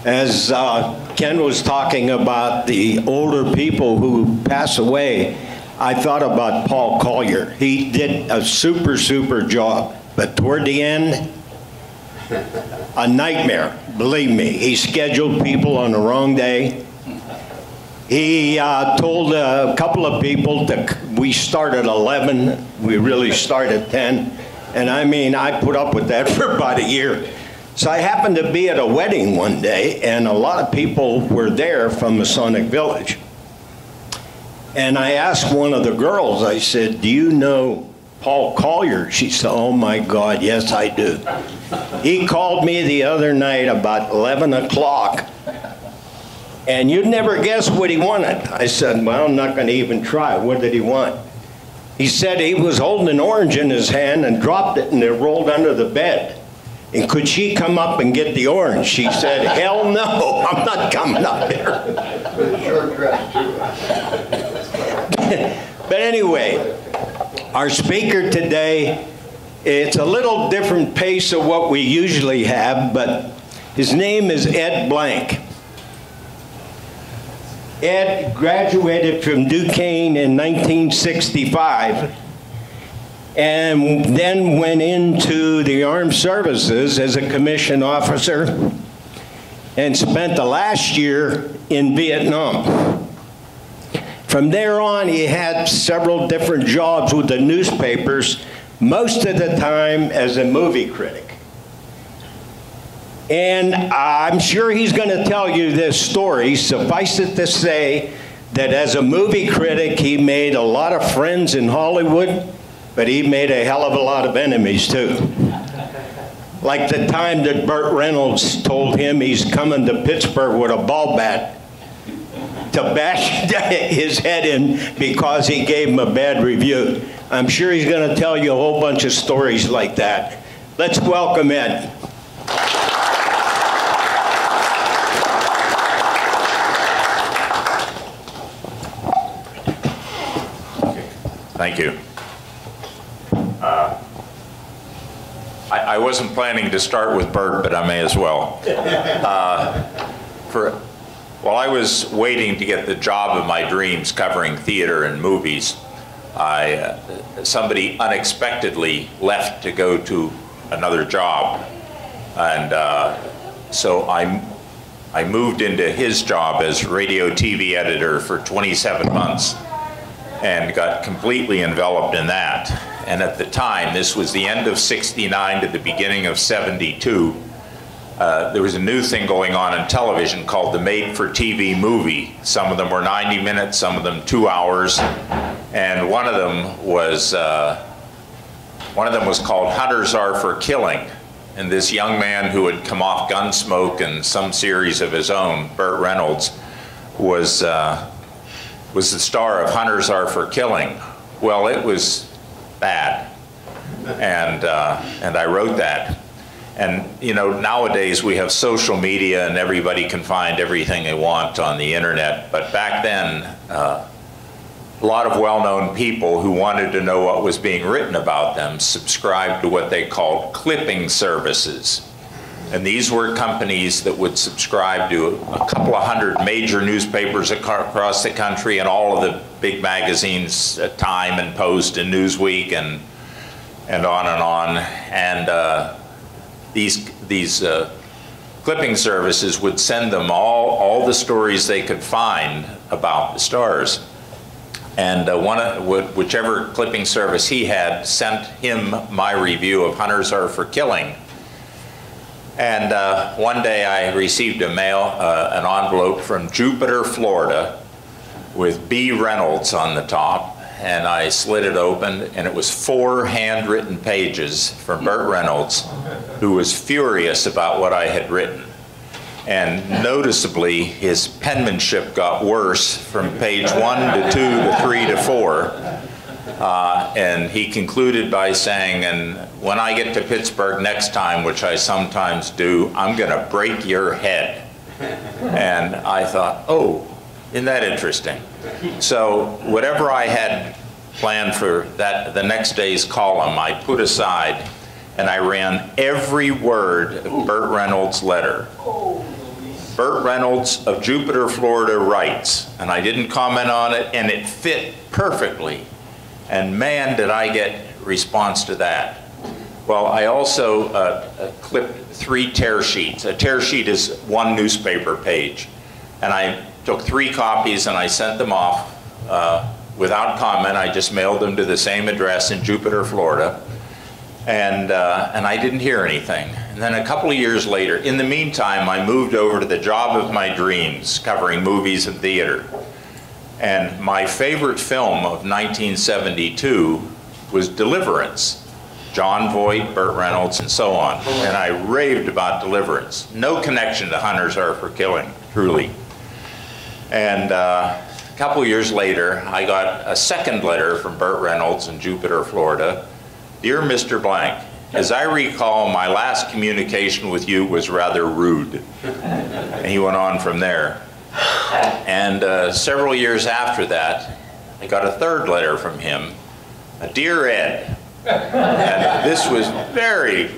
As Ken was talking about the older people who pass away, I thought about Paul Collier. He did a super job, but toward the end, a nightmare, believe me. He scheduled people on the wrong day. He told a couple of people we start at 11, we really start at 10. And I mean, I put up with that for about a year. So I happened to be at a wedding one day, and a lot of people were there from Masonic Village. And I asked one of the girls, I said, do you know Paul Collier? She said, oh my God, yes I do. He called me the other night about 11 o'clock, and you'd never guess what he wanted. I said, well, I'm not going to even try. What did he want? He said he was holding an orange in his hand and dropped it, and it rolled under the bed. And could she come up and get the orange? She said, hell no, I'm not coming up there. Short dress too. But anyway, our speaker today, it's a little different pace of what we usually have, but his name is Ed Blank. Ed graduated from Duquesne in 1965. And then went into the armed services as a commissioned officer and spent the last year in Vietnam. From there on, he had several different jobs with the newspapers, most of the time as a movie critic. And I'm sure he's going to tell you this story. Suffice it to say that as a movie critic, he made a lot of friends in Hollywood, but he made a hell of a lot of enemies too. Like the time that Burt Reynolds told him he's coming to Pittsburgh with a ball bat to bash his head in because he gave him a bad review. I'm sure he's going to tell you a whole bunch of stories like that. Let's welcome Ed. Thank you. I wasn't planning to start with Bert, but I may as well. While I was waiting to get the job of my dreams covering theater and movies, somebody unexpectedly left to go to another job. And so I moved into his job as radio TV editor for 27 months and got completely enveloped in that. And at the time, this was the end of '69 to the beginning of '72, there was a new thing going on in television called the made-for-TV movie. Some of them were 90 minutes, some of them 2 hours, and one of them was called Hunters Are for Killing. And this young man who had come off Gunsmoke and some series of his own, Burt Reynolds, was the star of Hunters Are for Killing. Well, it was bad, and I wrote that. And you know, nowadays we have social media and everybody can find everything they want on the internet, but back then a lot of well-known people who wanted to know what was being written about them subscribed to what they called clipping services. And these were companies that would subscribe to a couple of hundred major newspapers across the country and all of the big magazines, Time and Post and Newsweek and on and on. And these clipping services would send them all the stories they could find about the stars. And whichever clipping service he had sent him my review of Hunters Are for Killing. And one day I received an envelope from Jupiter, Florida, with B. Reynolds on the top, and I slid it open, and it was 4 handwritten pages from Burt Reynolds, who was furious about what I had written. And noticeably, his penmanship got worse from page 1 to 2 to 3 to 4. And he concluded by saying, and when I get to Pittsburgh next time, which I sometimes do, I'm going to break your head. And I thought, oh, isn't that interesting? So whatever I had planned for the next day's column, I put aside, and I ran every word of Burt Reynolds' letter. Burt Reynolds of Jupiter, Florida writes, and I didn't comment on it, and it fit perfectly. And man, did I get response to that. Well, I also clipped 3 tear sheets. A tear sheet is 1 newspaper page. And I took 3 copies and I sent them off without comment. I just mailed them to the same address in Jupiter, Florida. And I didn't hear anything. And then a couple of years later, in the meantime, I moved over to the job of my dreams, covering movies and theater. And my favorite film of 1972 was Deliverance. John Voight, Burt Reynolds, and so on. And I raved about Deliverance. No connection to Hunters Are for Killing, truly. And a couple of years later, I got a second letter from Burt Reynolds in Jupiter, Florida. Dear Mr. Blank, as I recall, my last communication with you was rather rude. And he went on from there. And several years after that, I got a third letter from him. Dear Ed, and this was very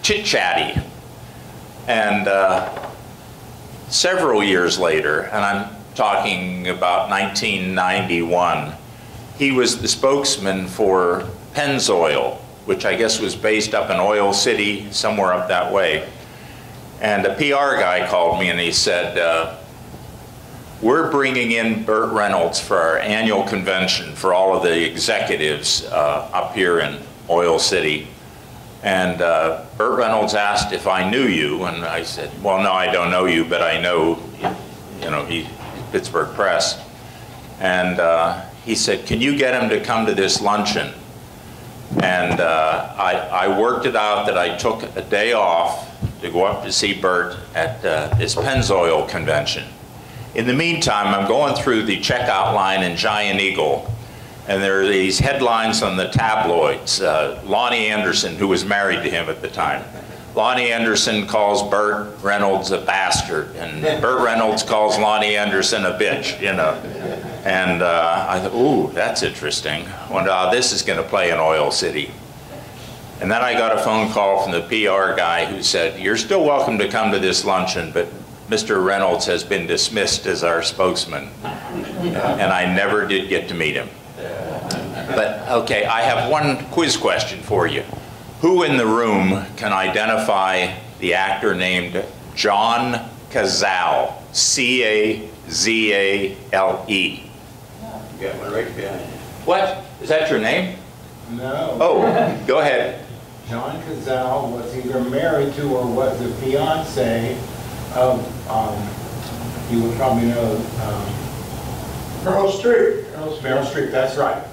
chit-chatty. And several years later, and I'm talking about 1991, he was the spokesman for Pennzoil, which I guess was based up in Oil City, somewhere up that way. And a PR guy called me and he said, we're bringing in Burt Reynolds for our annual convention for all of the executives up here in Oil City. And Burt Reynolds asked if I knew you, and I said, well, no, I don't know you, but I know, he's Pittsburgh Press. And he said, can you get him to come to this luncheon? And I worked it out that I took a day off to go up to see Burt at this Pennzoil convention. In the meantime, I'm going through the checkout line in Giant Eagle, and there are these headlines on the tabloids. Lonnie Anderson, who was married to him at the time. Lonnie Anderson calls Burt Reynolds a bastard, and Burt Reynolds calls Lonnie Anderson a bitch, And I thought, ooh, that's interesting. I wonder, this is going to play in Oil City. And then I got a phone call from the PR guy who said, you're still welcome to come to this luncheon, but Mr. Reynolds has been dismissed as our spokesman. And I never did get to meet him. But, okay, I have one quiz question for you. Who in the room can identify the actor named John Cazale? C-A-Z-A-L-E. You got one right behind you. What? Is that your name? No. Oh, go ahead. John Cazale was either married to or was the fiance of, you would probably know, Meryl Streep. Meryl Streep, that's right.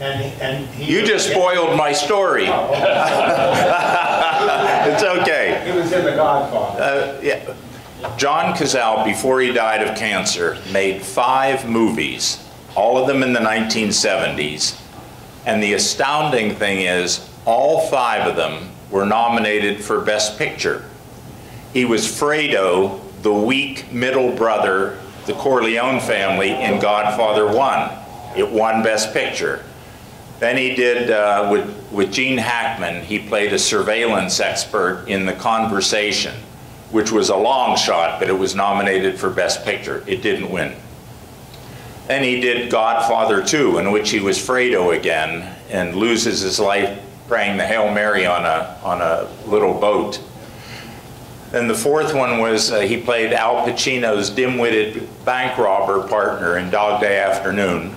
And he You just spoiled my story. It's okay. He was in The Godfather. Yeah. John Cazale, before he died of cancer, made 5 movies, all of them in the 1970s. And the astounding thing is, all 5 of them were nominated for Best Picture. He was Fredo, the weak middle brother, the Corleone family in Godfather 1. It won Best Picture. Then he did, with Gene Hackman, he played a surveillance expert in The Conversation, which was a long shot, but it was nominated for Best Picture. It didn't win. Then he did Godfather 2, in which he was Fredo again and loses his life praying the Hail Mary on a little boat. Then the fourth one was he played Al Pacino's dim-witted bank robber partner in Dog Day Afternoon.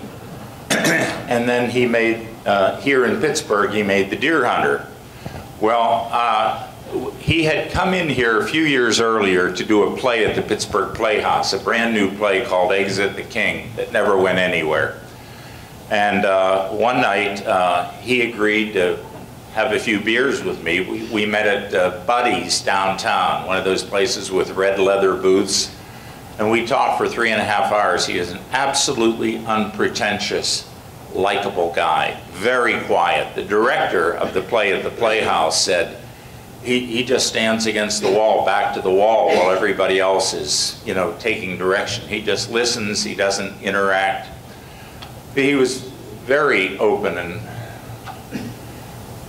And then he made, here in Pittsburgh, he made The Deer Hunter. Well, he had come in here a few years earlier to do a play at the Pittsburgh Playhouse, a brand new play called Exit the King that never went anywhere. And one night he agreed to have a few beers with me. We met at Buddy's downtown, one of those places with red leather booths. And we talked for 3.5 hours. He is an absolutely unpretentious, likable guy, very quiet. The director of the play at the Playhouse said, he just stands against the wall, back to the wall, while everybody else is, you know, taking direction. He just listens, he doesn't interact. But he was very open,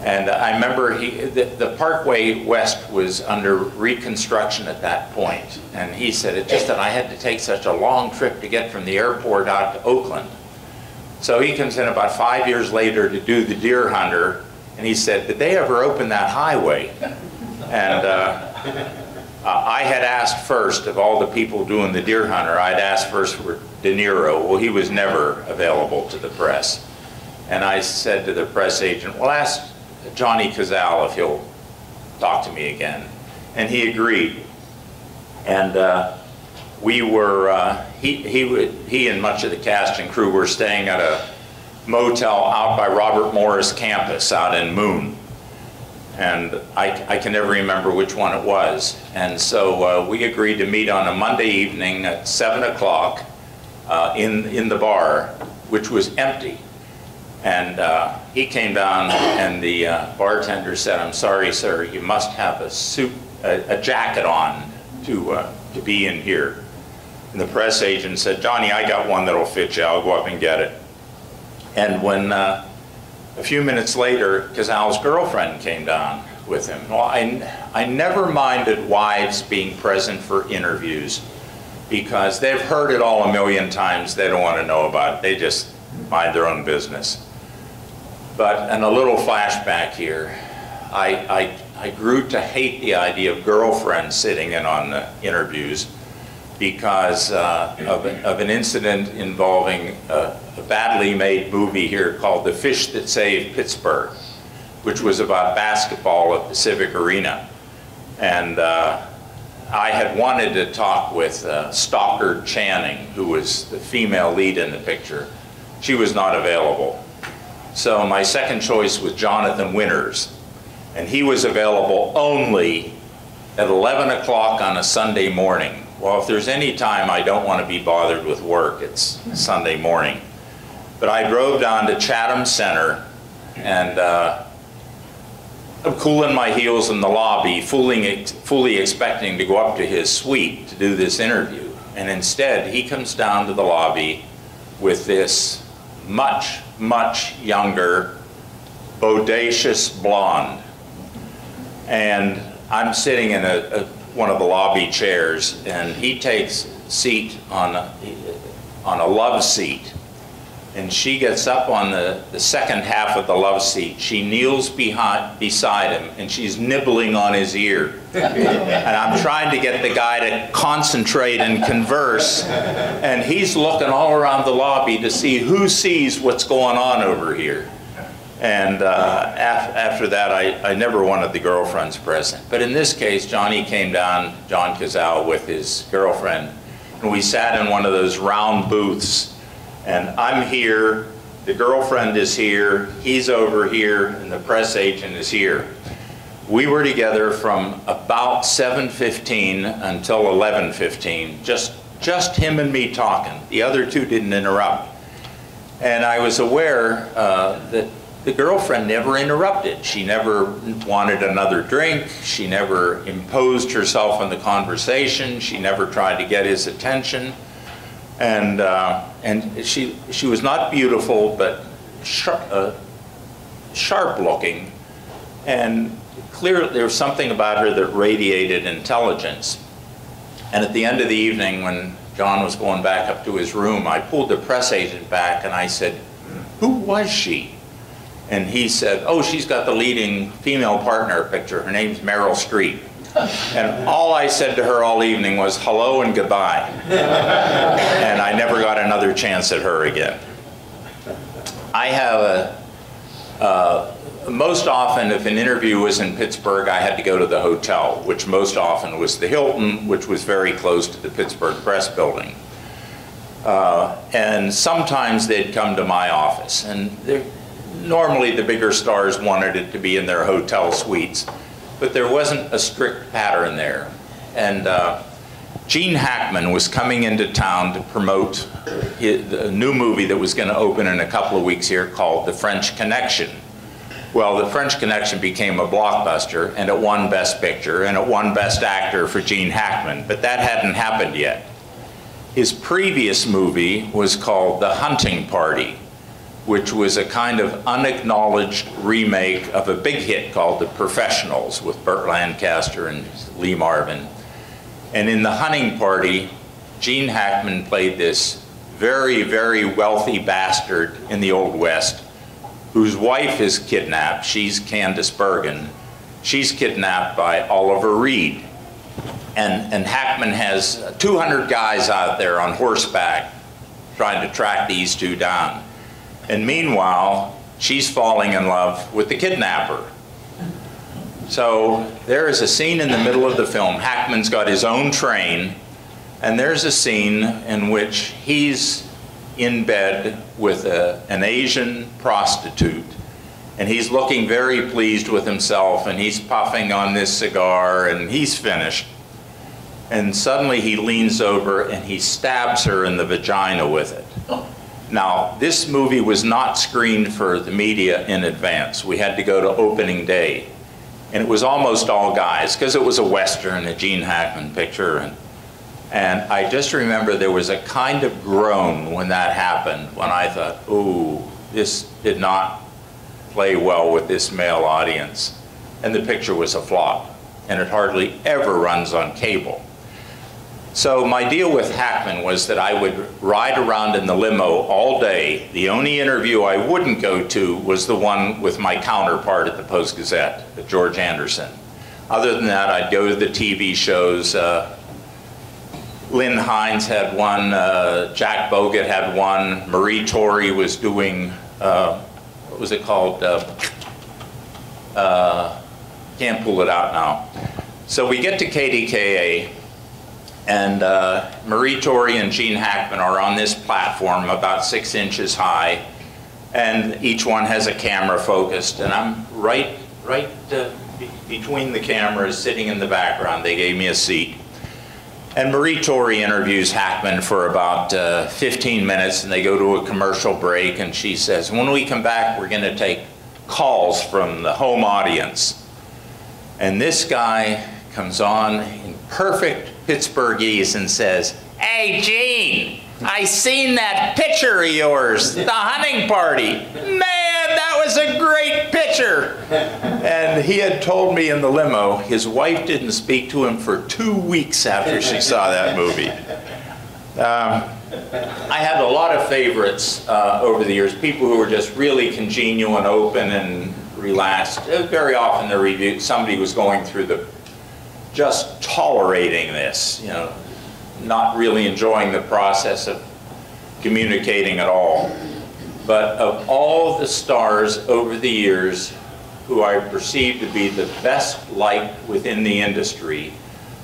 and I remember the Parkway West was under reconstruction at that point, and he said it just that I had to take such a long trip to get from the airport out to Oakland. So he comes in about 5 years later to do The Deer Hunter, and he said, did they ever open that highway? And I had asked first, of all the people doing The Deer Hunter, I'd asked first for De Niro. Well, he was never available to the press. And I said to the press agent, well, ask Johnny Cazale if he'll talk to me again. And he agreed. And we were, he and much of the cast and crew were staying at a motel out by Robert Morris campus out in Moon. And I can never remember which one it was. And so we agreed to meet on a Monday evening at 7 o'clock in the bar, which was empty. And he came down and the bartender said, I'm sorry, sir, you must have a suit, a jacket on to be in here. And the press agent said, Johnny, I got one that'll fit you, I'll go up and get it. And when a few minutes later, Cazale's girlfriend came down with him. Well, I never minded wives being present for interviews because they've heard it all a million times. They don't want to know about it. They just mind their own business. But, and a little flashback here, I grew to hate the idea of girlfriends sitting in on the interviews because of an incident involving a badly made movie here called The Fish That Saved Pittsburgh, which was about basketball at Pacific Arena. And I had wanted to talk with Stockard Channing, who was the female lead in the picture. She was not available. So my second choice was Jonathan Winters, and he was available only at 11 o'clock on a Sunday morning. Well, if there's any time I don't want to be bothered with work, it's Sunday morning. But I drove down to Chatham Center, and I'm cooling my heels in the lobby, fully expecting to go up to his suite to do this interview. And instead, he comes down to the lobby with this much, much younger, bodacious blonde. And I'm sitting in one of the lobby chairs, and he takes a seat on a love seat. And she gets up on the second half of the love seat. She kneels beside him, and she's nibbling on his ear. And I'm trying to get the guy to concentrate and converse, and he's looking all around the lobby to see who sees what's going on over here. And after that, I never wanted the girlfriends present. But in this case, Johnny came down, John Cazale, with his girlfriend, and we sat in one of those round booths. And I'm here, the girlfriend is here, he's over here, and the press agent is here. We were together from about 7:15 until 11:15, just him and me talking. The other two didn't interrupt. And I was aware that the girlfriend never interrupted. She never wanted another drink. She never imposed herself on the conversation. She never tried to get his attention. And she was not beautiful, but sharp looking, and clearly there was something about her that radiated intelligence. And at the end of the evening, when John was going back up to his room, I pulled the press agent back and I said, "Who was she?" And he said, "Oh, she's got the leading female partner picture. Her name's Meryl Streep." And all I said to her all evening was hello and goodbye. And I never got another chance at her again. I have most often, if an interview was in Pittsburgh, I had to go to the hotel, which most often was the Hilton, which was very close to the Pittsburgh Press Building. And sometimes they'd come to my office, and normally the bigger stars wanted it to be in their hotel suites, but there wasn't a strict pattern there. And Gene Hackman was coming into town to promote a new movie that was going to open in a couple of weeks here called The French Connection. Well, The French Connection became a blockbuster, and it won Best Picture, and it won Best Actor for Gene Hackman, but that hadn't happened yet. His previous movie was called The Hunting Party, which was a kind of unacknowledged remake of a big hit called The Professionals with Burt Lancaster and Lee Marvin. And in The Hunting Party, Gene Hackman played this very, very wealthy bastard in the Old West whose wife is kidnapped. She's Candice Bergen. She's kidnapped by Oliver Reed. And Hackman has 200 guys out there on horseback trying to track these two down. And meanwhile, she's falling in love with the kidnapper. So there is a scene in the middle of the film. Hackman's got his own train, and there's a scene in which he's in bed with an Asian prostitute, and he's looking very pleased with himself, and he's puffing on this cigar, and he's finished. And suddenly he leans over and he stabs her in the vagina with it. Now, this movie was not screened for the media in advance. We had to go to opening day. And it was almost all guys, because it was a Western, a Gene Hackman picture. And I just remember there was a kind of groan when that happened, when I thought, ooh, this did not play well with this male audience. And the picture was a flop. And it hardly ever runs on cable. So my deal with Hackman was that I would ride around in the limo all day. The only interview I wouldn't go to was the one with my counterpart at the Post-Gazette, George Anderson. Other than that, I'd go to the TV shows. Lynn Hines had one, Jack Bogut had one, Marie Torrey was doing, what was it called? Can't pull it out now. So we get to KDKA, and Marie Torrey and Gene Hackman are on this platform about 6 inches high, and each one has a camera focused, and I'm right between the cameras, sitting in the background. They gave me a seat. And Marie Torrey interviews Hackman for about 15 minutes, and they go to a commercial break, and she says, when we come back, we're going to take calls from the home audience. And this guy comes on in perfect Pittsburghese and says, "Hey, Gene, I seen that picture of yours, The Hunting Party. Man, that was a great picture." And he had told me in the limo his wife didn't speak to him for 2 weeks after she saw that movie. I had a lot of favorites over the years, people who were just really congenial and open and relaxed. Very often the review, somebody was going through just tolerating this, you know, not really enjoying the process of communicating at all. But of all the stars over the years who I perceive to be the best liked within the industry,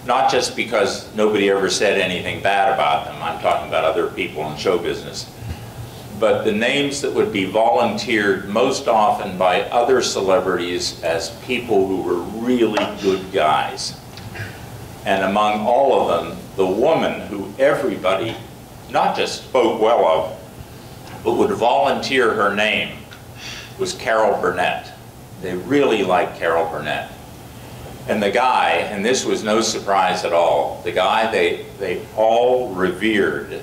not just because nobody ever said anything bad about them, I'm talking about other people in show business, but the names that would be volunteered most often by other celebrities as people who were really good guys. And among all of them, the woman who everybody not just spoke well of, but would volunteer her name, was Carol Burnett. They really liked Carol Burnett. And the guy, and this was no surprise at all, the guy they all revered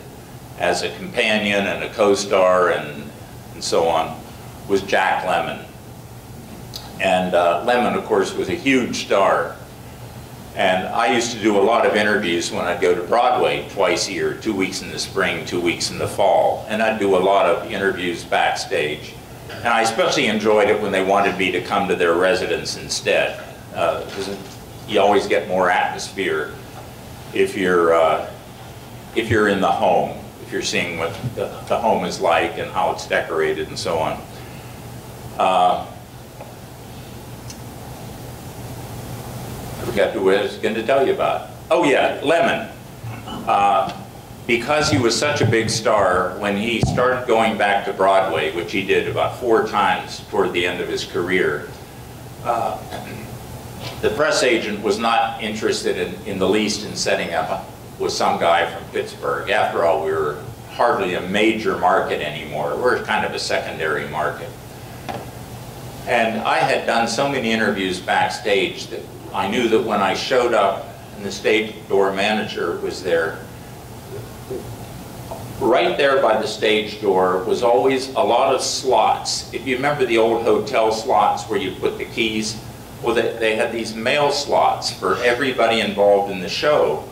as a companion and a co-star and so on was Jack Lemmon. And Lemmon, of course, was a huge star. And I used to do a lot of interviews when I'd go to Broadway twice a year, 2 weeks in the spring, 2 weeks in the fall. And I'd do a lot of interviews backstage. And I especially enjoyed it when they wanted me to come to their residence instead. Because you always get more atmosphere if you're in the home, if you're seeing what the home is like and how it's decorated and so on. I forgot who I was going to tell you about. Oh yeah, Lemmon. Because he was such a big star, when he started going back to Broadway, which he did about 4 times toward the end of his career, the press agent was not interested in the least in setting up with some guy from Pittsburgh. After all, we were hardly a major market anymore. We're kind of a secondary market. And I had done so many interviews backstage that I knew that when I showed up and the stage door manager was there, right there by the stage door was always a lot of slots. If you remember the old hotel slots where you put the keys, well, they had these mail slots for everybody involved in the show.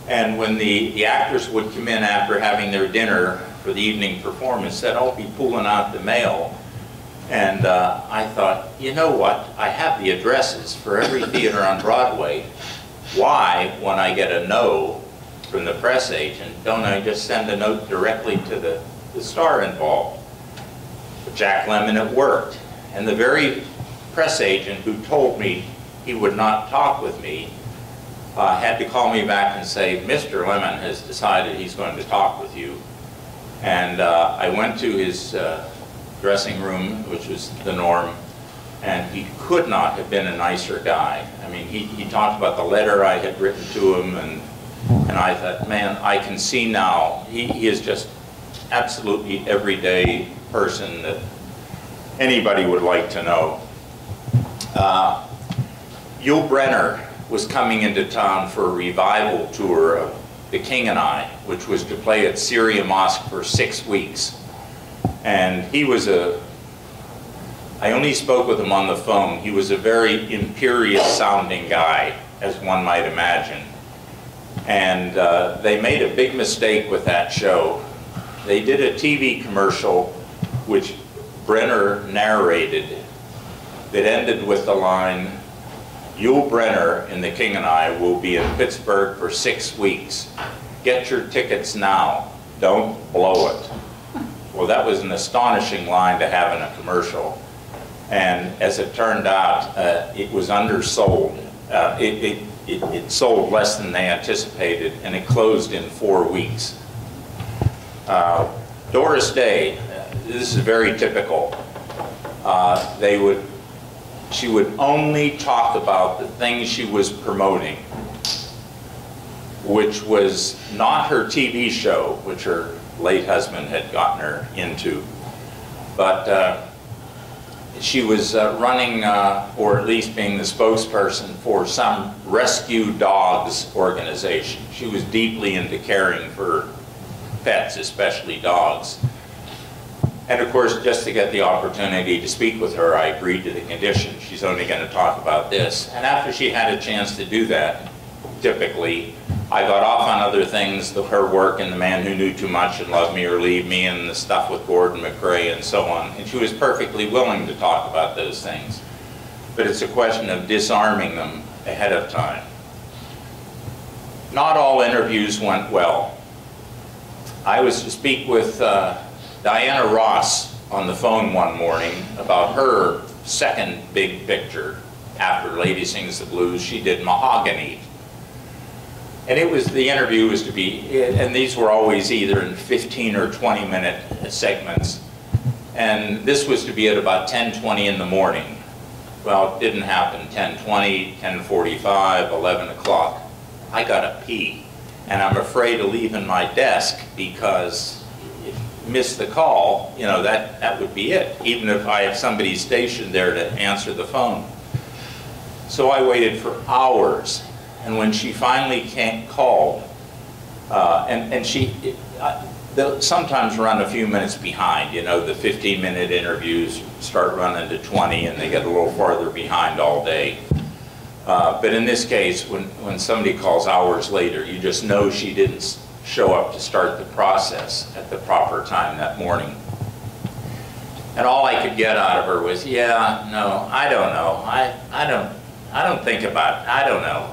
And when the actors would come in after having their dinner for the evening performance, they'd all be pulling out the mail. And I thought, you know what? I have the addresses for every theater on Broadway. Why, when I get a no from the press agent, don't I just send a note directly to the star involved? But Jack Lemmon, it worked. And the very press agent who told me he would not talk with me had to call me back and say, Mr. Lemmon has decided he's going to talk with you. And I went to his dressing room, which was the norm, and he could not have been a nicer guy. I mean, he talked about the letter I had written to him, and I thought, man, I can see now, he is just absolutely everyday person that anybody would like to know. Yul Brynner was coming into town for a revival tour of The King and I, which was to play at Syria Mosque for 6 weeks. And he was I only spoke with him on the phone. He was a very imperious sounding guy, as one might imagine. And they made a big mistake with that show. They did a TV commercial which Brynner narrated that ended with the line, Yul Brynner in The King and I will be in Pittsburgh for 6 weeks. Get your tickets now. Don't blow it. Well, that was an astonishing line to have in a commercial. And as it turned out, it was undersold. It sold less than they anticipated, and it closed in 4 weeks. Doris Day, this is very typical. She would only talk about the things she was promoting, which was not her TV show, which her late husband had gotten her into, but she was running, or at least being the spokesperson for some rescue dogs organization. She was deeply into caring for pets, especially dogs. And of course, just to get the opportunity to speak with her, I agreed to the condition. She's only going to talk about this. And after she had a chance to do that, typically, I got off on other things, her work and The Man Who Knew Too Much and Love Me or Leave Me and the stuff with Gordon MacRae and so on. And she was perfectly willing to talk about those things. But it's a question of disarming them ahead of time. Not all interviews went well. I was to speak with Diana Ross on the phone one morning about her second big picture. After Lady Sings the Blues, she did Mahogany. And the interview was to be, and these were always either in 15 or 20-minute segments. And this was to be at about 10:20 in the morning. Well, it didn't happen. 10:20, 10:45, 11 o'clock. I got to pee. And I'm afraid of leaving my desk because if you miss the call, you know, that would be it, even if I have somebody stationed there to answer the phone. So I waited for hours. And when she finally called, they'll sometimes run a few minutes behind. You know, the 15-minute interviews start running to 20 and they get a little farther behind all day. But in this case, when somebody calls hours later, you just know she didn't show up to start the process at the proper time that morning. And all I could get out of her was, yeah, no, I don't know. I don't think about it. I don't know.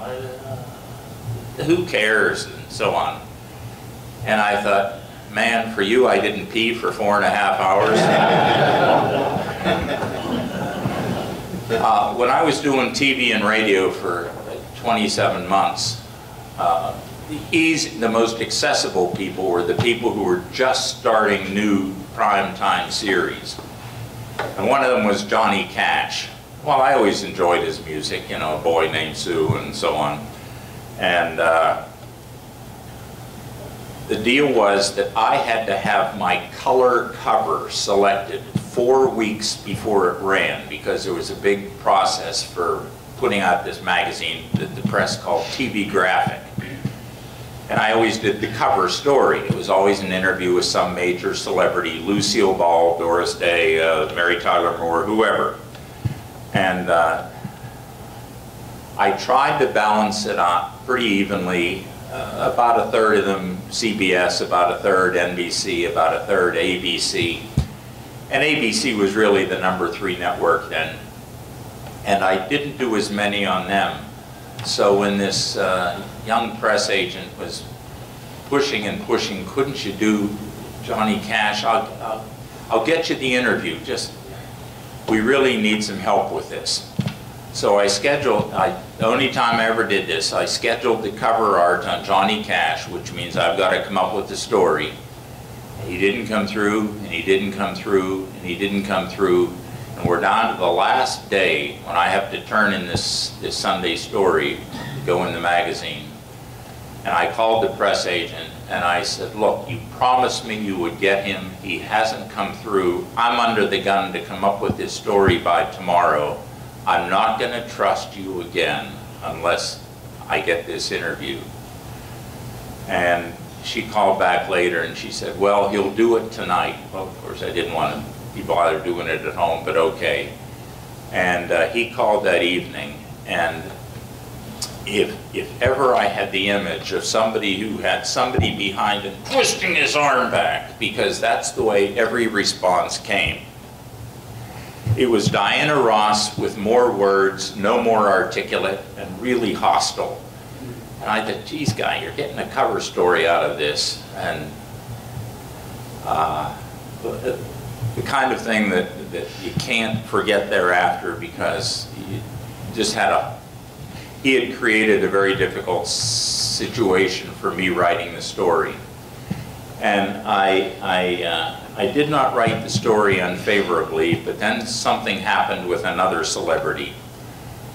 Who cares? And so on. And I thought, man, for you, I didn't pee for 4.5 hours. When I was doing TV and radio for 27 months, the most accessible people were the people who were just starting new primetime series. And one of them was Johnny Cash. Well, I always enjoyed his music, you know, A Boy Named Sue and so on. And the deal was that I had to have my color cover selected 4 weeks before it ran, because there was a big process for putting out this magazine that the press called TV Graphic. And I always did the cover story. It was always an interview with some major celebrity, Lucille Ball, Doris Day, Mary Tyler Moore, whoever. And I tried to balance it out pretty evenly. About a third of them CBS, about a third NBC, about a third ABC. And ABC was really the #3 network then. And I didn't do as many on them. So when this young press agent was pushing and pushing, couldn't you do Johnny Cash? I'll get you the interview. Just, we really need some help with this. So I scheduled, the only time I ever did this, I scheduled the cover art on Johnny Cash, which means I've got to come up with the story. He didn't come through, and he didn't come through, and he didn't come through. And we're down to the last day when I have to turn in this Sunday story to go in the magazine. And I called the press agent and I said, look, you promised me you would get him. He hasn't come through. I'm under the gun to come up with this story by tomorrow. I'm not going to trust you again unless I get this interview. And she called back later and she said, well, he'll do it tonight. Well, of course, I didn't want to be bothered doing it at home, but okay. And he called that evening, and if ever I had the image of somebody who had somebody behind him twisting his arm back, because that's the way every response came. It was Diana Ross with more words, no more articulate, and really hostile. And I thought, geez, guy, you're getting a cover story out of this. And the kind of thing that you can't forget thereafter, because you just had he had created a very difficult situation for me writing the story. And I did not write the story unfavorably, but then something happened with another celebrity.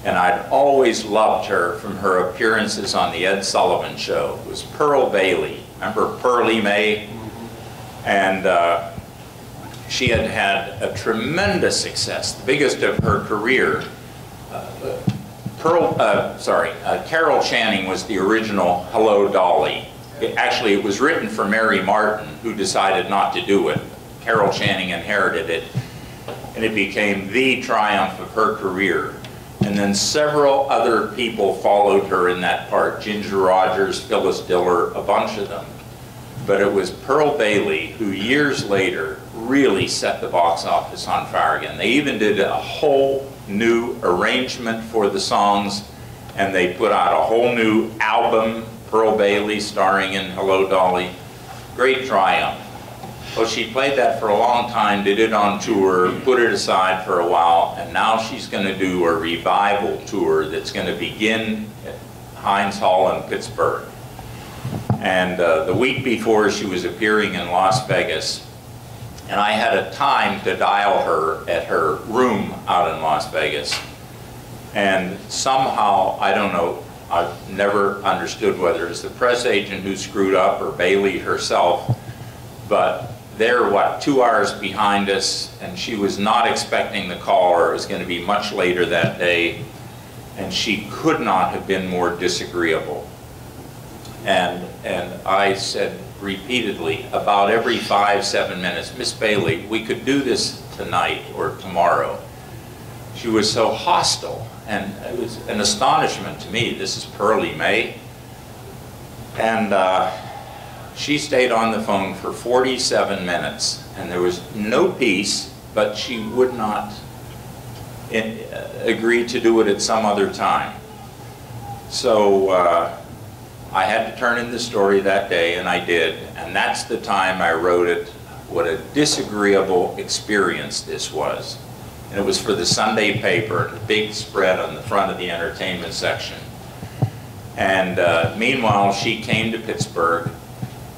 And I'd always loved her from her appearances on the Ed Sullivan Show. It was Pearl Bailey. Remember Pearlie Mae? And she had had a tremendous success, the biggest of her career. Carol Channing was the original Hello, Dolly. Actually, it was written for Mary Martin, who decided not to do it. Carol Channing inherited it, and it became the triumph of her career. And then several other people followed her in that part. Ginger Rogers, Phyllis Diller, a bunch of them. But it was Pearl Bailey who years later really set the box office on fire again. They even did a whole new arrangement for the songs, and they put out a whole new album, Pearl Bailey starring in Hello, Dolly. Great triumph. Well, she played that for a long time, did it on tour, put it aside for a while, and now she's going to do a revival tour that's going to begin at Heinz Hall in Pittsburgh. And the week before, she was appearing in Las Vegas, and I had a time to dial her at her room out in Las Vegas. And somehow, I don't know, I've never understood whether it's the press agent who screwed up or Bailey herself, but they're, 2 hours behind us, and she was not expecting the call, or it was going to be much later that day, and she could not have been more disagreeable. And I said, repeatedly, about every 5-7 minutes, "Miss Bailey, we could do this tonight or tomorrow." She was so hostile, and it was an astonishment to me. This is Pearlie Mae. And she stayed on the phone for 47 minutes, and there was no peace, but she would not agree to do it at some other time. So I had to turn in the story that day, and I did, and that's the time I wrote it. What a disagreeable experience this was. And it was for the Sunday paper, a big spread on the front of the entertainment section. And meanwhile, she came to Pittsburgh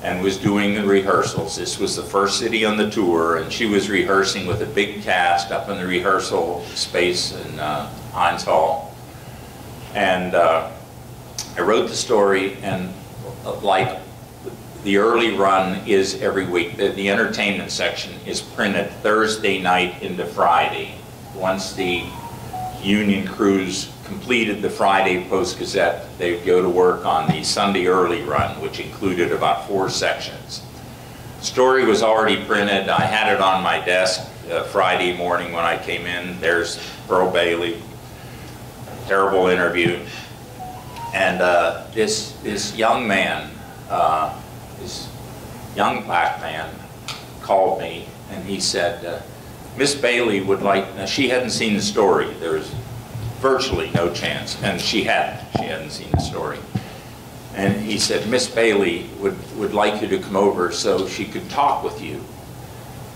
and was doing the rehearsals. This was the first city on the tour, and she was rehearsing with a big cast up in the rehearsal space in Heinz Hall. And I wrote the story, and like the early run is every week, the entertainment section is printed Thursday night into Friday. Once the union crews completed the Friday Post-Gazette, they would go to work on the Sunday early run, which included about 4 sections. The story was already printed. I had it on my desk Friday morning when I came in. There's Pearl Bailey. Terrible interview. And this young man, this young black man, called me, and he said, "Miss Bailey would like," now she hadn't seen the story. There was virtually no chance, and she hadn't seen the story. And he said, "Miss Bailey would like you to come over so she could talk with you."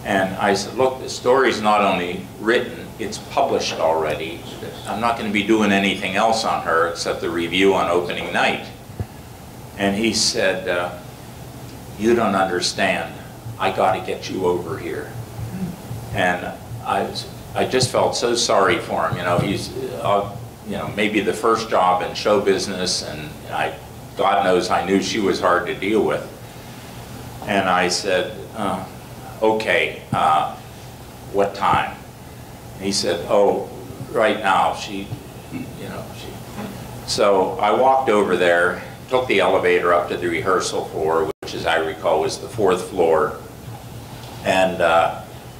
And I said, "Look, the story's not only written, it's published already. I'm not going to be doing anything else on her except the review on opening night." And he said, "You don't understand. I got to get you over here." And I just felt so sorry for him. You know, he's maybe the first job in show business, and God knows I knew she was hard to deal with. And I said, "Okay, what time?" And he said, "Oh, right now." So I walked over there, took the elevator up to the rehearsal floor, which, as I recall, was the 4th floor, and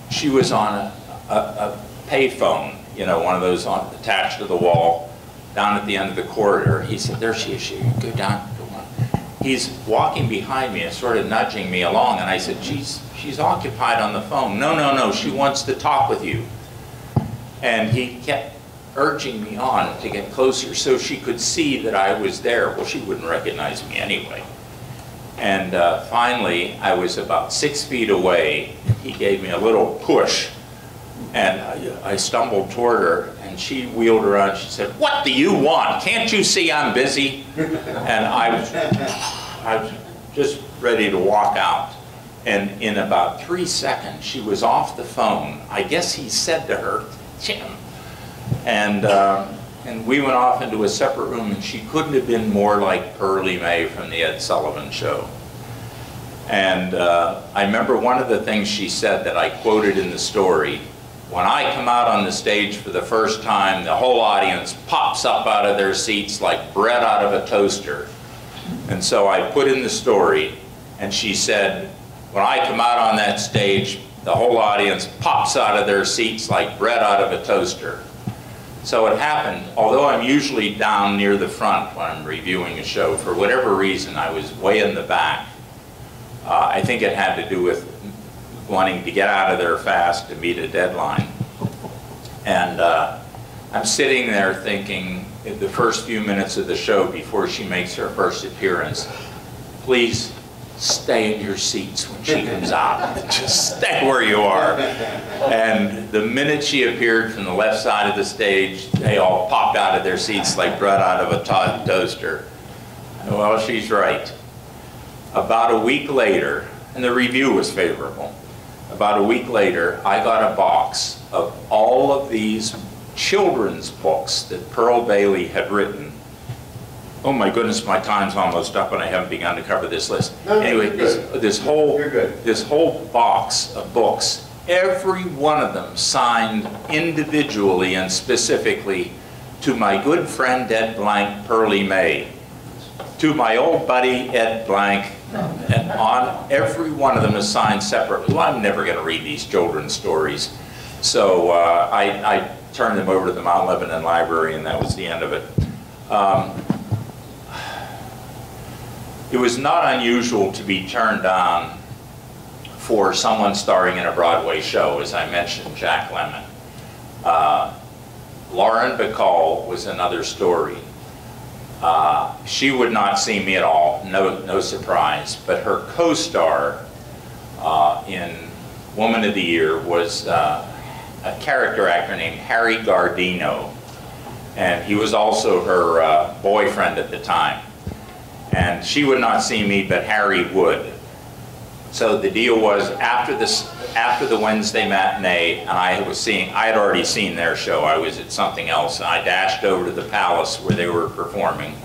she was on a payphone, one of those attached to the wall, down at the end of the corridor. He said, "There she is. She go down, go on." He's walking behind me and sort of nudging me along, and I said, "She's occupied on the phone." No, she wants to talk with you." And he kept urging me on to get closer so she could see that I was there. Well, she wouldn't recognize me anyway. And finally, I was about 6 feet away. He gave me a little push, and I stumbled toward her, and she wheeled around. She said, "What do you want? Can't you see I'm busy?" And I was just ready to walk out. And in about 3 seconds, she was off the phone. I guess he said to her, "Jim." And we went off into a separate room, and she couldn't have been more like Pearlie Mae from the Ed Sullivan Show. And I remember one of the things she said that I quoted in the story: "When I come out on the stage for the first time, the whole audience pops up out of their seats like bread out of a toaster." And so I put in the story, and she said, "When I come out on that stage, the whole audience pops out of their seats like bread out of a toaster." So it happened, although I'm usually down near the front when I'm reviewing a show, for whatever reason I was way in the back. I think it had to do with wanting to get out of there fast to meet a deadline. And I'm sitting there thinking, in the first few minutes of the show before she makes her first appearance, please stay in your seats when she comes out. Just stay where you are. And the minute she appeared from the left side of the stage, they all popped out of their seats like bread out of a toaster. Well, she's right. About a week later, and the review was favorable, about a week later, I got a box of all of these children's books that Pearl Bailey had written. Oh my goodness, my time's almost up and I haven't begun to cover this list. No, anyway, this whole box of books, every one of them signed individually and specifically to my good friend Ed Blank, Pearlie Mae, to my old buddy Ed Blank, And on every one of them is signed separately. Well, I'm never going to read these children's stories. So I turned them over to the Mount Lebanon Library, and that was the end of it. It was not unusual to be turned down for someone starring in a Broadway show, as I mentioned, Jack Lemmon. Lauren Bacall was another story. She would not see me at all, no surprise, but her co-star in Woman of the Year was a character actor named Harry Gardino, and he was also her boyfriend at the time. And she would not see me, but Harry would. So the deal was, after the Wednesday matinee, and I had already seen their show. I was at something else, and I dashed over to the Palace where they were performing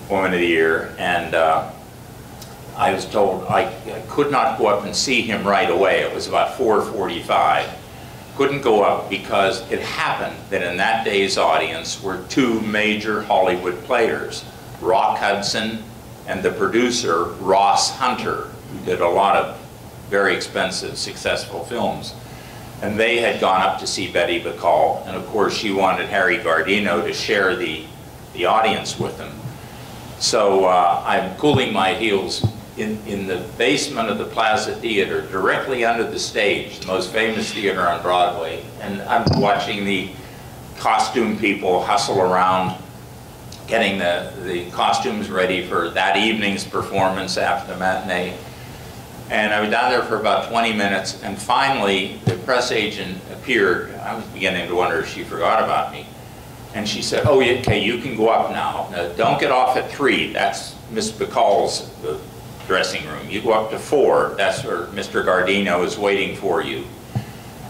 Woman of the Year, and I was told I could not go up and see him right away. It was about 4:45. Couldn't go up because it happened that in that day's audience were two major Hollywood players, Rock Hudson and the producer Ross Hunter, who did a lot of very expensive, successful films. And they had gone up to see Betty Bacall, and of course she wanted Harry Gardino to share the audience with him. So I'm cooling my heels in the basement of the Plaza Theater, directly under the stage, the most famous theater on Broadway, and I'm watching the costume people hustle around, getting the costumes ready for that evening's performance after the matinee. And I was down there for about 20 minutes, and finally the press agent appeared. I was beginning to wonder if she forgot about me. And she said, "Oh, okay, you can go up now. Don't get off at 3. That's Miss Bacall's dressing room. You go up to 4. That's where Mr. Gardino is waiting for you."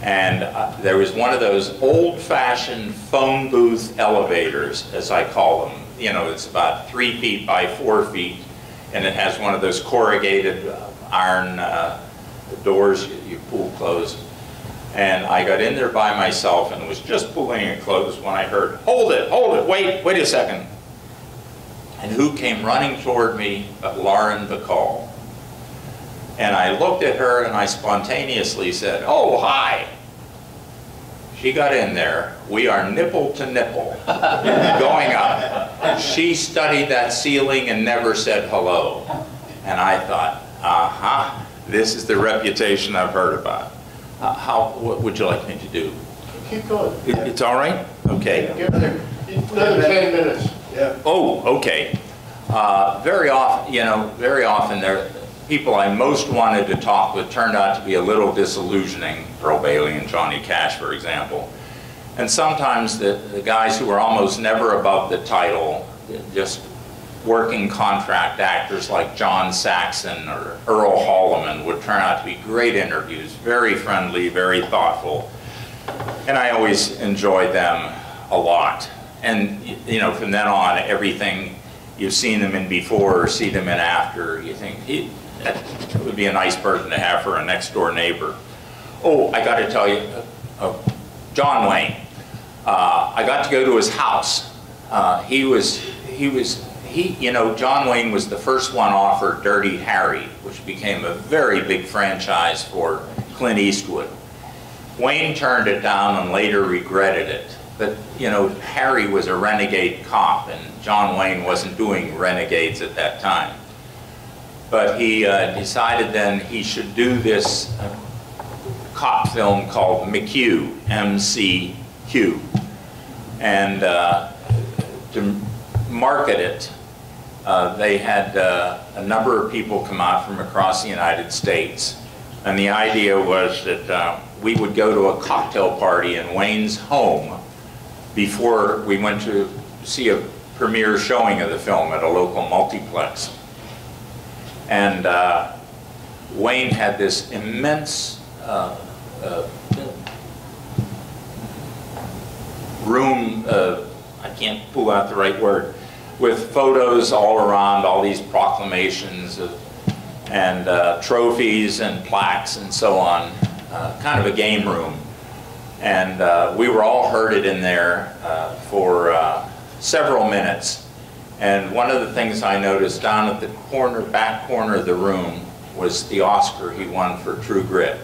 And there was one of those old-fashioned phone booth elevators, as I call them. You know, it's about 3 feet by 4 feet, and it has one of those corrugated iron doors you pull closed. And I got in there by myself and was just pulling it closed when I heard, hold it, wait a second." And who came running toward me but Lauren Bacall. And I looked at her and I spontaneously said, "Oh, hi." She got in there. We are nipple to nipple going up. She studied that ceiling and never said hello. And I thought, this is the reputation I've heard about. What would you like me to do? Keep going. It's all right? Okay. Give another 10 minutes. Yeah. Oh, okay. Very often the people I most wanted to talk with turned out to be a little disillusioning. Earl Bailey and Johnny Cash, for example. And sometimes the guys who were almost never above the title, just working contract actors like John Saxon or Earl Holliman, would turn out to be great interviews, very friendly, very thoughtful. And I always enjoyed them a lot. And you know, from then on, everything you've seen them in before or see them in after, you think, that would be a nice person to have for a next door neighbor. Oh, I got to tell you, John Wayne. I got to go to his house. John Wayne was the first one offered Dirty Harry, which became a very big franchise for Clint Eastwood. Wayne turned it down and later regretted it. But, you know, Harry was a renegade cop, and John Wayne wasn't doing renegades at that time. But he decided then he should do this cop film called McQ, M-C-Q. And to market it, they had a number of people come out from across the United States. And the idea was that we would go to a cocktail party in Wayne's home before we went to see a premiere showing of the film at a local multiplex. And Wayne had this immense room, I can't pull out the right word, with photos all around, all these proclamations and trophies and plaques and so on, kind of a game room. And we were all herded in there for several minutes. And one of the things I noticed down at the back corner of the room was the Oscar he won for True Grit.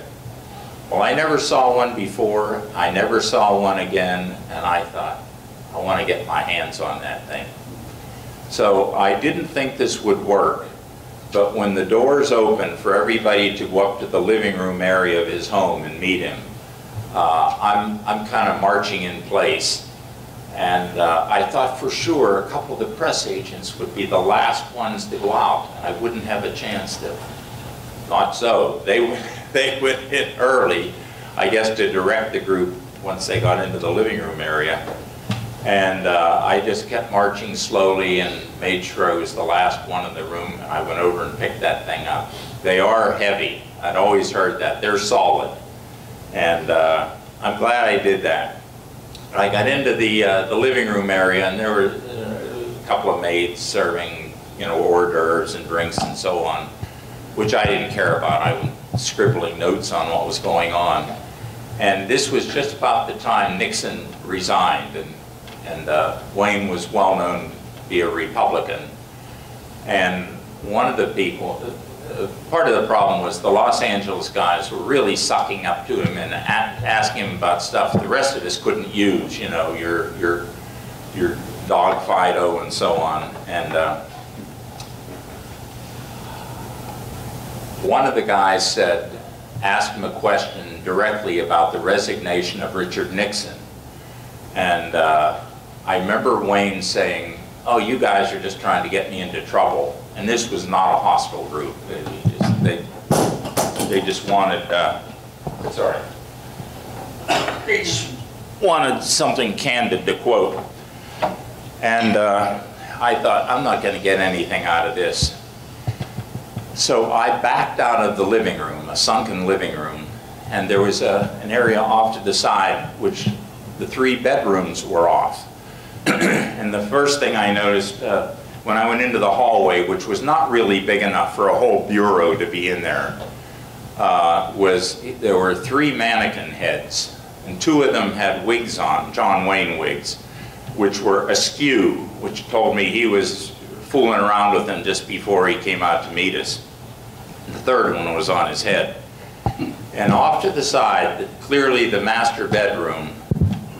Well, I never saw one before, I never saw one again, and I thought, I want to get my hands on that thing. So I didn't think this would work, but when the doors opened for everybody to go up to the living room area of his home and meet him, I'm kind of marching in place. And I thought for sure a couple of the press agents would be the last ones to go out, and I wouldn't have a chance to. Not so. They would hit early, I guess, to direct the group once they got into the living room area. And I just kept marching slowly and made sure I was the last one in the room, and I went over and picked that thing up. They are heavy. I'd always heard that. They're solid. And I'm glad I did that. I got into the living room area, and there were a couple of maids serving, hors d'oeuvres and drinks and so on, which I didn't care about. I was scribbling notes on what was going on. And this was just about the time Nixon resigned, and Wayne was well known to be a Republican. And one of the people, part of the problem was the Los Angeles guys were really sucking up to him and asking him about stuff the rest of us couldn't use, your dog Fido and so on. And one of the guys asked him a question directly about the resignation of Richard Nixon. And I remember Wayne saying, "Oh, you guys are just trying to get me into trouble." And this was not a hostile group. They just wanted, sorry. They just wanted something candid to quote. And I thought, I'm not going to get anything out of this. So I backed out of the living room, a sunken living room, and there was an area off to the side which the 3 bedrooms were off. And the first thing I noticed when I went into the hallway, which was not really big enough for a whole bureau to be in there, was there were 3 mannequin heads, and 2 of them had wigs on, John Wayne wigs, which were askew, which told me he was fooling around with them just before he came out to meet us. And the 3rd one was on his head. And off to the side, clearly the master bedroom,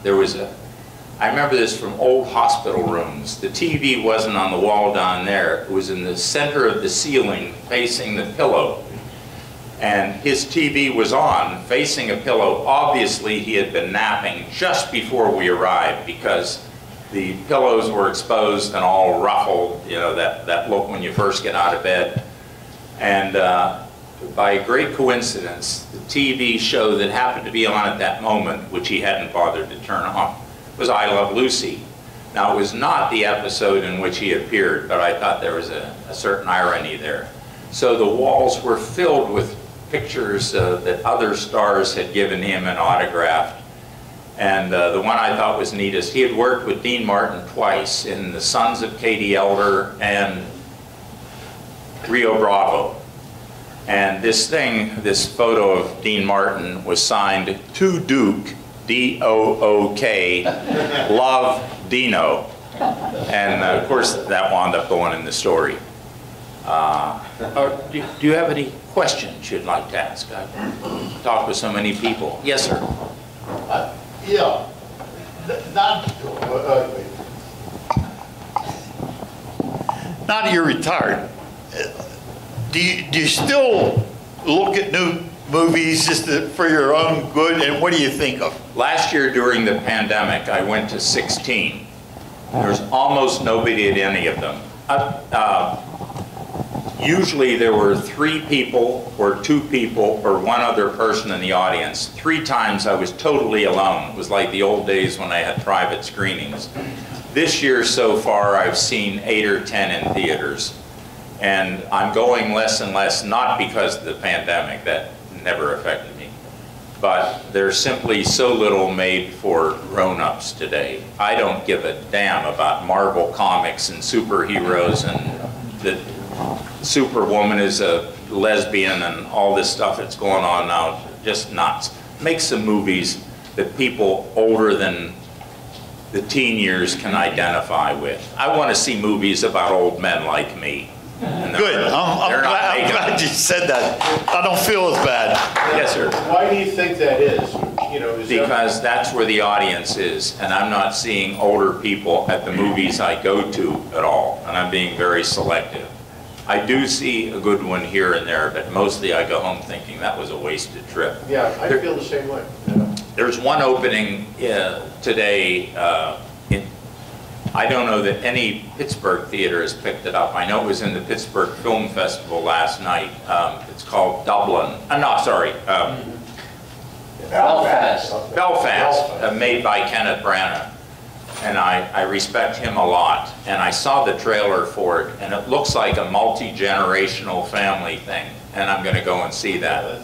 there was I remember this from old hospital rooms. The TV wasn't on the wall down there. It was in the center of the ceiling facing the pillow. And his TV was on, facing a pillow. Obviously, he had been napping just before we arrived because the pillows were exposed and all ruffled, that look when you first get out of bed. And by a great coincidence, the TV show that happened to be on at that moment, which he hadn't bothered to turn off, was I Love Lucy. Now, it was not the episode in which he appeared, but I thought there was a certain irony there. So the walls were filled with pictures that other stars had given him and autographed. And the one I thought was neatest, he had worked with Dean Martin twice in The Sons of Katie Elder and Rio Bravo. And this photo of Dean Martin was signed to Duke, D-O-O-K, Love Dino. And of course that wound up going in the story. Do you have any questions you'd like to ask? I've talked with so many people. Yes, sir. Yeah. Now that you're retired, do you still look at new movies just for your own good, and what do you think of? Last year during the pandemic, I went to 16. There was almost nobody at any of them. Usually there were 3 people or 2 people or 1 other person in the audience. 3 times I was totally alone. It was like the old days when I had private screenings. This year so far I've seen 8 or 10 in theaters. And I'm going less and less, not because of the pandemic, that never affected me, but there's simply so little made for grown-ups today. I don't give a damn about Marvel comics and superheroes and that Superwoman is a lesbian and all this stuff that's going on now. Just nuts. Make some movies that people older than the teen years can identify with. I want to see movies about old men like me. Good. I'm glad you said that. I don't feel as bad. Yes, sir. Why do you think that is? You know, is Because that's where the audience is, and I'm not seeing older people at the movies I go to at all, and I'm being very selective. I do see a good one here and there, but mostly I go home thinking that was a wasted trip. Yeah, I feel the same way. Yeah. There's one opening today. I don't know that any Pittsburgh theater has picked it up. I know it was in the Pittsburgh Film Festival last night. It's called Dublin. Belfast, made by Kenneth Branagh. And I respect him a lot. And I saw the trailer for it, and it looks like a multi-generational family thing. And I'm going to go and see that.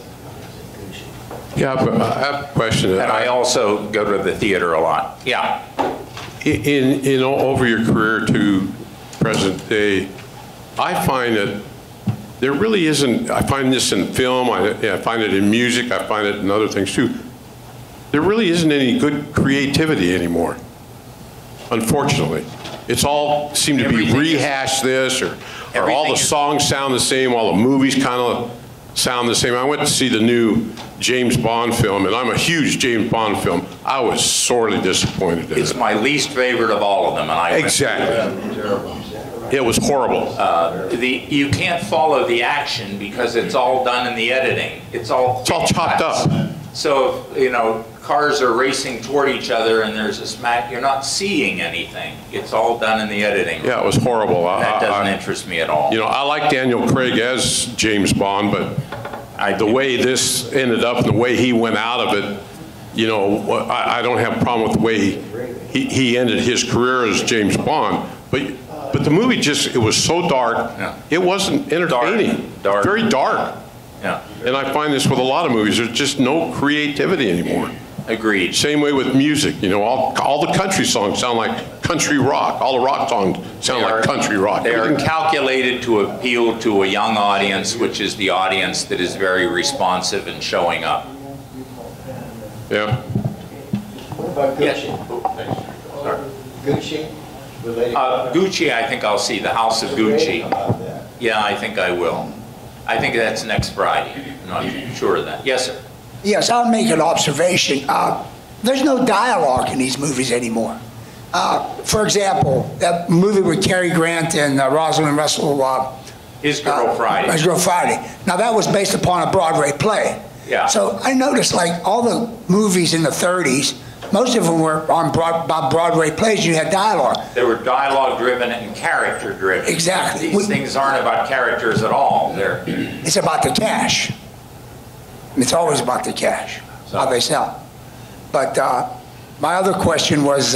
Yeah, but I have a question. And I also go to the theater a lot. Yeah. In over your career to present day, I find that there really isn't, I find this in film, I find it in music, I find it in other things too. There really isn't any good creativity anymore, unfortunately. It's all seem to be rehash this, or all the songs sound the same, all the movies kind of sound the same. I went to see the new James Bond film, and I'm a huge James Bond film. I was sorely disappointed in it. It's my least favorite of all of them, and I exactly. It was horrible. You can't follow the action because it's all done in the editing. It's all chopped up. So if, you know, cars are racing toward each other and there's a smack, you're not seeing anything. It's all done in the editing. Yeah, it was horrible. That doesn't interest me at all. You know, I like Daniel Craig as James Bond, but the way this ended up and the way he went out of it, you know, I don't have a problem with the way he ended his career as James Bond, but the movie it was so dark, yeah. It wasn't entertaining. Dark. Very dark. Yeah. And I find this with a lot of movies. There's just no creativity anymore. Agreed. Same way with music. You know, all the country songs sound like country rock. All the rock songs sound like country rock. They are calculated to appeal to a young audience, which is the audience that is very responsive and showing up. Yeah. What about Gucci? Yes. Sorry. Gucci? Gucci, I think I'll see. The House of Gucci. Yeah, I think I will. I think that's next Friday. I'm not sure of that. Yes, sir. Yes, I'll make an observation. There's no dialogue in these movies anymore. For example, that movie with Cary Grant and Rosalind Russell. His Girl Friday. His Girl Friday. Now that was based upon a Broadway play. Yeah. So I noticed, like all the movies in the 30s, most of them were on Broadway plays. You had dialogue. They were dialogue-driven and character-driven. Exactly. These things aren't about characters at all. It's about the cash. It's always about the cash, how they sell. But my other question was,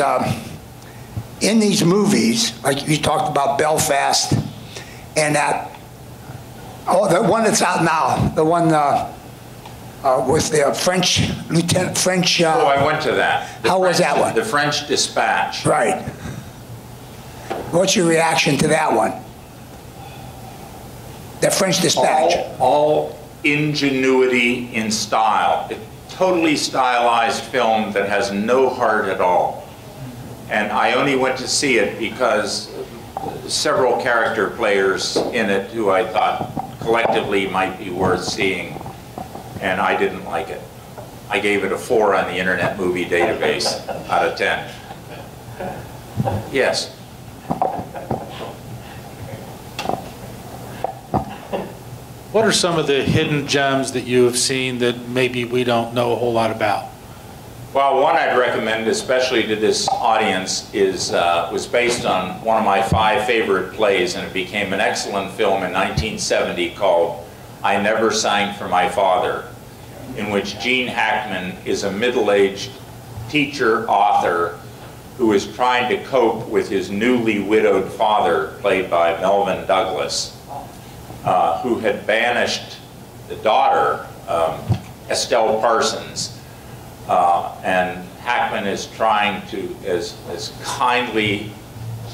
in these movies, like you talked about Belfast, and that, the one that's out now, the one with the French lieutenant, I went to that. How was that one? The French Dispatch. Right. What's your reaction to that one? The French Dispatch. All ingenuity in style. A totally stylized film that has no heart at all. And I only went to see it because several character players in it who I thought collectively might be worth seeing, and I didn't like it. I gave it a 4 on the Internet Movie Database out of 10. Yes. What are some of the hidden gems that you have seen that maybe we don't know a whole lot about? Well, one I'd recommend, especially to this audience, was based on one of my 5 favorite plays, and it became an excellent film in 1970 called I Never Sang for My Father, in which Gene Hackman is a middle-aged teacher, author, who is trying to cope with his newly widowed father, played by Melvin Douglas, who had banished the daughter, Estelle Parsons, and Hackman is trying to, as kindly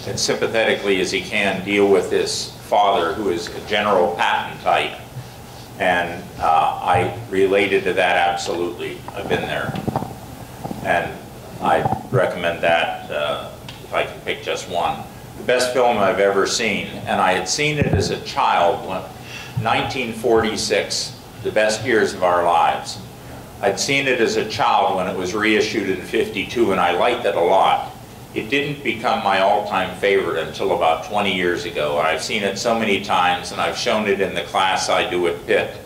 and sympathetically as he can, deal with this father who is a General Patton type. And I related to that absolutely. I've been there. And I recommend that. pick just one. The best film I've ever seen, and I had seen it as a child, when 1946, the best years of our lives. I'd seen it as a child when it was reissued in '52, and I liked it a lot. It didn't become my all-time favorite until about 20 years ago. I've seen it so many times, and I've shown it in the class I do at Pitt.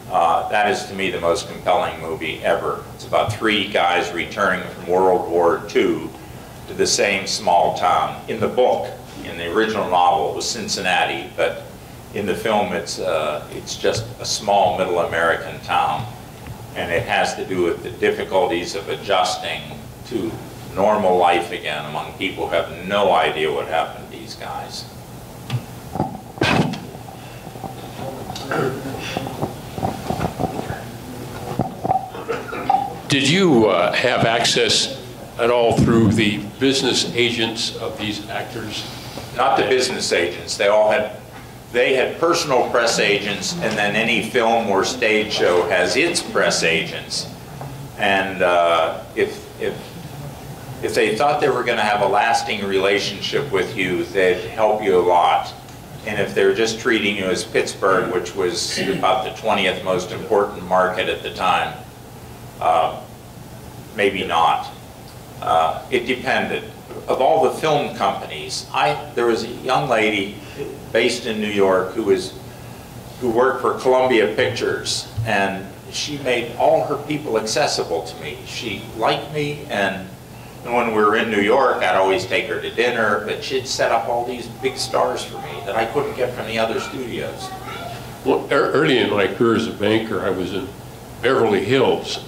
That is, to me, the most compelling movie ever. It's about 3 guys returning from World War II to the same small town. In the book, in the original novel, it was Cincinnati, but in the film, it's just a small middle American town. And it has to do with the difficulties of adjusting to normal life again among people who have no idea what happened to these guys. Did you have access at all through the business agents of these actors? Not the business agents. They had personal press agents, and then any film or stage show has its press agents. And if they thought they were going to have a lasting relationship with you, they'd help you a lot. And if they were just treating you as Pittsburgh, which was about the 20th most important market at the time, maybe not. It depended. Of all the film companies, there was a young lady based in New York who worked for Columbia Pictures, and she made all her people accessible to me. She liked me, and when we were in New York, I'd always take her to dinner, but she'd set up all these big stars for me that I couldn't get from the other studios. Well, early in my career as a banker, I was in Beverly Hills,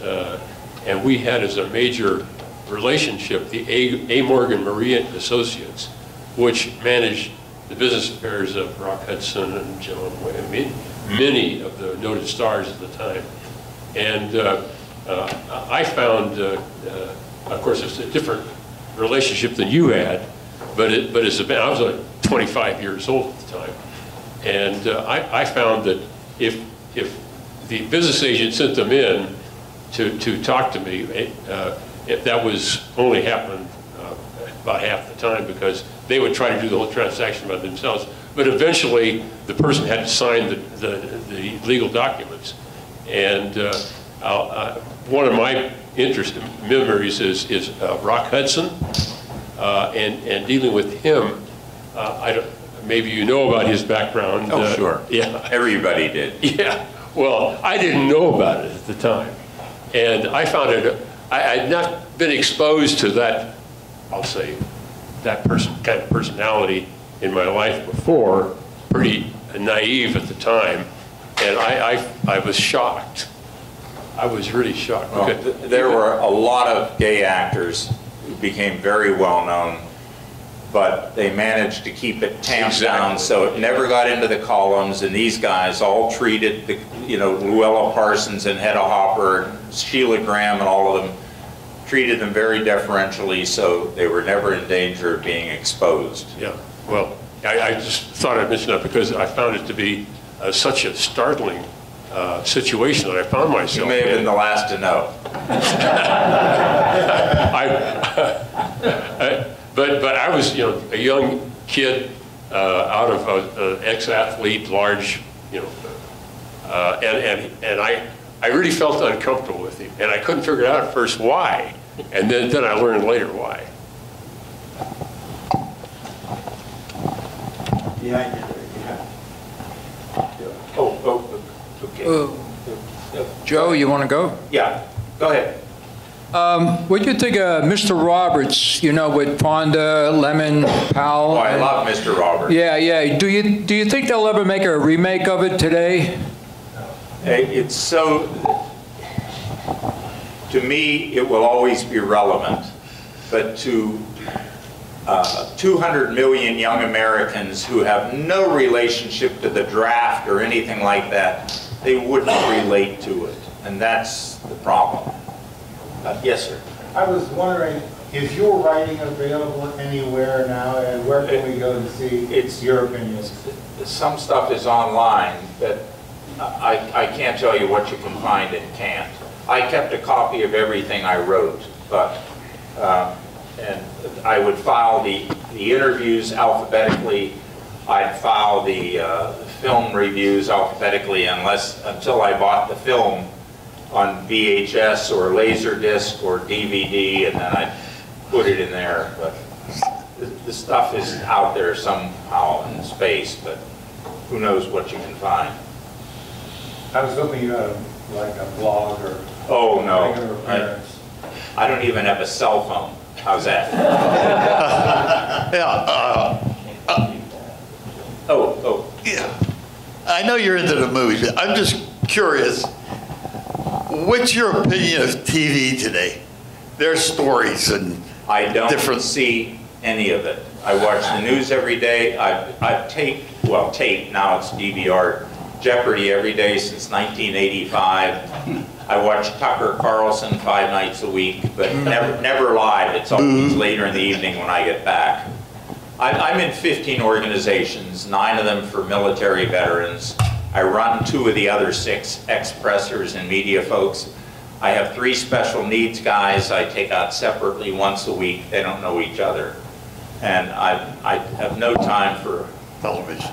and we had as a major relationship the A. Morgan Maria Associates, which managed the business affairs of Rock Hudson and John Wayne, many of the noted stars at the time. And I found, of course, it's a different relationship than you had, but as I was like 25 years old at the time, and I found that if the business agent sent them in to talk to me, that was only happening about half the time, because they would try to do the whole transaction by themselves. But eventually, the person had to sign the legal documents. And one of my memories is Rock Hudson, and dealing with him. Maybe you know about his background. Oh, sure. Yeah. Everybody did. Yeah. Well, I didn't know about it at the time. And I found it, I had not been exposed to that, I'll say, that kind of personality in my life before, pretty naive at the time, and I was shocked. I was really shocked. Well, there were a lot of gay actors who became very well known, but they managed to keep it tamped down so it never got into the columns, and these guys all treated, Luella Parsons and Hedda Hopper, Sheila Graham and all of them, treated them very deferentially, so they were never in danger of being exposed. Yeah, well, I just thought I'd mention that because I found it to be such a startling situation that I found myself in. You may have been the last to know. But I was, a young kid out of an ex-athlete, large, and I really felt uncomfortable with him, and I couldn't figure out at first why, and then I learned later why. Yeah. Okay. Joe, you want to go? Yeah, go ahead. What do you think of Mr. Roberts, with Fonda, Lemon, Powell? Oh, I love Mr. Roberts. Yeah. Do you think they'll ever make a remake of it today? It's so, to me, it will always be relevant, but to 200 million young Americans who have no relationship to the draft or anything like that, they wouldn't relate to it, and that's the problem. Yes, sir. I was wondering, is your writing available anywhere now, and where can we go to see your opinions? Some stuff is online, but I can't tell you what you can find and can't. I kept a copy of everything I wrote, but and I would file the interviews alphabetically. I'd file the film reviews alphabetically until I bought the film on VHS or Laserdisc or DVD, and then I'd put it in there. But the stuff is out there somehow in space, but who knows what you can find. I was hoping you had like a blog or Oh, no. regular appearance. I don't even have a cell phone. How's that? Yeah, yeah. I know you're into the movies, but I'm just curious. What's your opinion of TV today? Their stories and I don't different. see any of it. I watch the news every day. I've taped, now it's DVR, Jeopardy every day since 1985. I watch Tucker Carlson 5 nights a week, but never live. It's always later in the evening when I get back. I'm in 15 organizations, 9 of them for military veterans. I run 2 of the other 6 ex-pressers and media folks. I have 3 special needs guys I take out separately once a week. They don't know each other. And I have no time for television.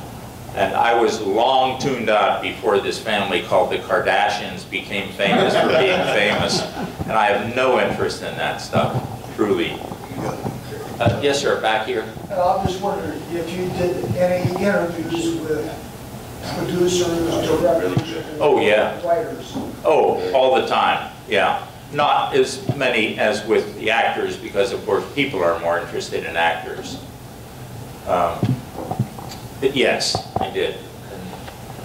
And I was long tuned out before this family called the Kardashians became famous for being famous. And I have no interest in that stuff, truly. Yes, sir, back here. I'm just wondering if you did any interviews with producers, directors, Oh, yeah. writers. Oh, all the time, yeah. Not as many as with the actors, because of course people are more interested in actors. But yes, I did.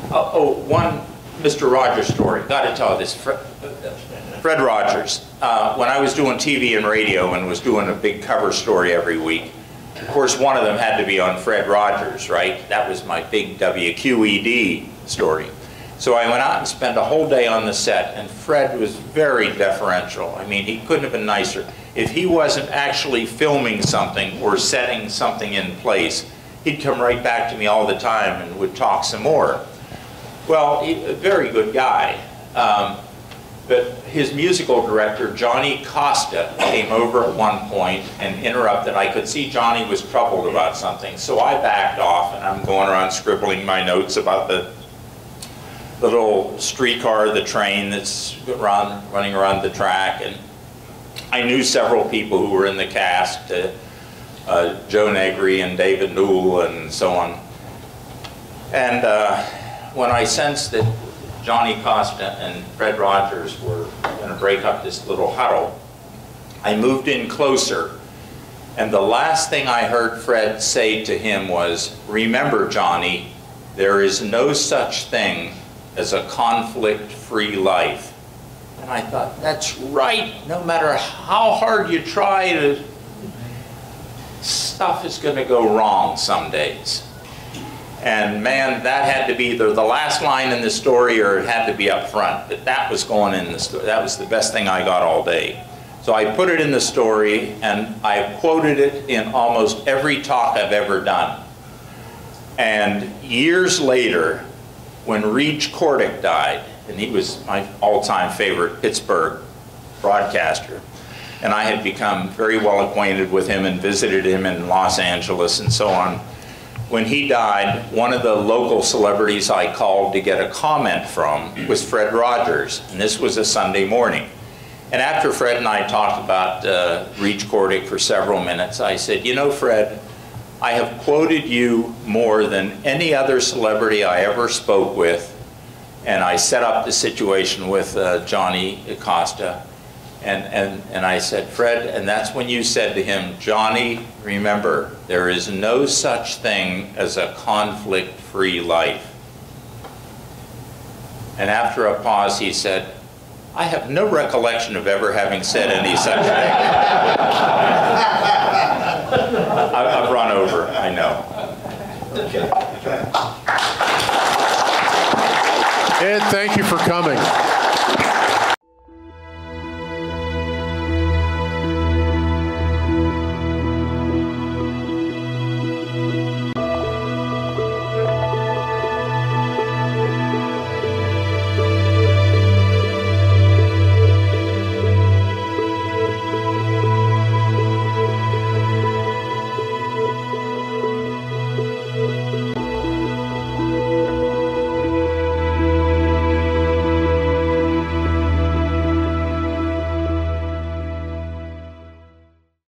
One Mr. Rogers story. Got to tell this. Fred Rogers. When I was doing TV and radio and was doing a big cover story every week, of course one of them had to be on Fred Rogers, right? That was my big WQED story. So I went out and spent a whole day on the set, and Fred was very deferential. I mean, he couldn't have been nicer. If he wasn't actually filming something or setting something in place, he'd come right back to me all the time and would talk some more. Well, a very good guy. But his musical director, Johnny Costa, came over at one point and interrupted. I could see Johnny was troubled about something, so I backed off, and I'm going around scribbling my notes about the little streetcar, the train that's running around the track. And I knew several people who were in the cast, Joe Negri and David Newell and so on. And when I sensed that Johnny Costa and Fred Rogers were going to break up this little huddle, I moved in closer, and the last thing I heard Fred say to him was, "Remember, Johnny, there is no such thing as a conflict-free life." And I thought, that's right. No matter how hard you try, stuff is going to go wrong some days. And man, that had to be either the last line in the story or it had to be up front. But that was going in the story. That was the best thing I got all day. So I put it in the story, and I've quoted it in almost every talk I've ever done. And years later, when Critic died, and he was my all-time favorite Pittsburgh broadcaster, and I had become very well acquainted with him and visited him in Los Angeles and so on. When he died, one of the local celebrities I called to get a comment from was Fred Rogers, and this was a Sunday morning. And after Fred and I talked about Critic for several minutes, I said, "You know, Fred, I have quoted you more than any other celebrity I ever spoke with." And I set up the situation with Johnny Costa. And I said, "Fred," and that's when you said to him, "Johnny, remember, there is no such thing as a conflict-free life." And after a pause, he said, "I have no recollection of ever having said any such thing." I've run over, I know. Ed, thank you for coming.